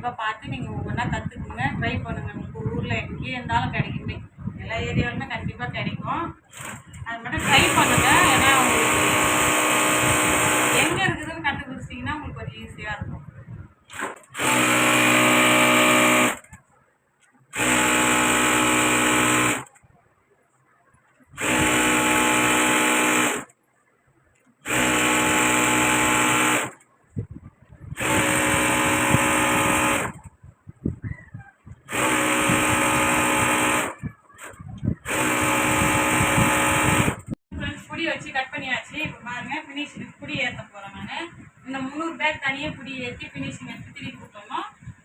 கண்டிப்பாக பார்த்து நீங்கள் ஒவ்வொன்றா கற்றுக்குங்க, ட்ரை பண்ணுங்கள். உங்கள் ஊரில் எங்கேயே இருந்தாலும் கிடைக்குமே, எல்லா ஏரியாவிலுமே கண்டிப்பாக கிடைக்கும். அது மட்டும் ட்ரை பண்ணுங்கள். ஏன்னா உங்களுக்கு எங்கே இருக்குதுன்னு கண்டுபிடிச்சிட்டிங்கன்னா உங்களுக்கு கொஞ்சம் ஈஸியாக இருக்கும். வச்சு கட் பண்ணியாச்சு. இப்போ பாருங்க ஃபினிஷிங் புடி ஏற்ற போகிறேன். நான் இந்த 300 பேக் தனியாக புடி ஏற்றி ஃபினிஷிங் எடுத்து திருப்பி கொடுத்தோம்னா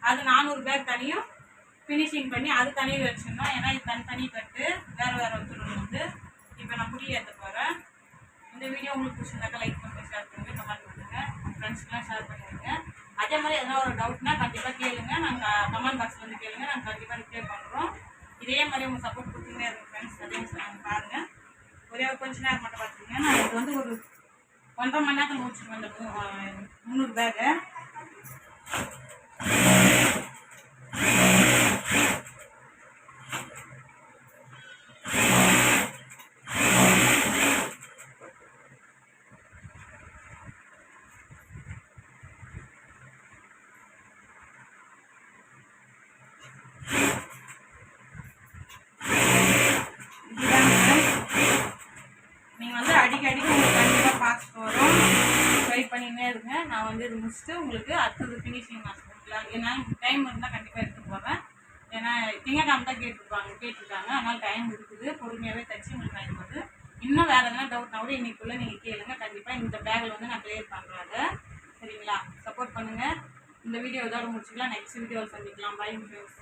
அது 400 பேக் தனியும் ஃபினிஷிங் பண்ணி அது தனியாக வச்சுருந்தோம். ஏன்னா இது தனி கட்டு வேறு வச்சுருந்தோம் வந்து. இப்போ நான் புடி ஏற்ற போகிறேன். இந்த வீடியோ உங்களுக்கு பிடிச்சிருந்தாக்கா லைக் பண்ணுங்கள், ஷேர் பண்ணுங்கள், கமெண்ட் பண்ணுங்கள், உங்கள் ஃப்ரெண்ட்ஸ்க்கெலாம் ஷேர் பண்ணிடுங்க. அதே மாதிரி எதனா ஒரு டவுட்னா கண்டிப்பாக கேளுங்க, நாங்கள் கமெண்ட் பாக்ஸில் வந்து கேளுங்க, நாங்கள் கண்டிப்பாக ரிப்ளை பண்ணுறோம். இதே மாதிரி உங்கள் சப்போர்ட் கொடுத்துக்கிட்டே இருக்கும் ஃப்ரெண்ட்ஸ். அதே நாங்கள் பாருங்கள். ஒரே ஒரு கொஞ்ச நேரம் மட்டும் பார்த்துக்கங்க. நான் இது வந்து ஒரு 1.5 மணி நேரத்தில் முடிச்சுருவேன் இந்த 300 பேகு. அடிக்கடி உங்களுக்கு கண்டிப்பாக பார்த்துட்டு வரும், ட்ரை பண்ணினே இருங்க. நான் வந்து இது முடிச்சுட்டு உங்களுக்கு அடுத்தது ஃபினிஷிங் மாஸ்டர் ஏன்னா டைம் இருந்தால் கண்டிப்பாக எடுத்துகிட்டு போவேன். ஏன்னா திங்கக்கிழமை தான் கேட்டிருக்காங்க. அதனால் டைம் இருக்குது, பொறுமையாகவே தைச்சி உங்களுக்கு டைம் வருது. இன்னும் வேறு எதனா டவுட்னா கூட இன்னைக்குள்ளே நீங்கள் கேளுங்க. கண்டிப்பாக இந்த பேக்கில் வந்து நான் கிளியர் பண்ணுறேன். சரிங்களா? சப்போர்ட் பண்ணுங்கள். இந்த வீடியோ இதோட முடிச்சுக்கலாம். நெக்ஸ்ட் வீடியோவில் சந்திக்கலாம். Bye friends.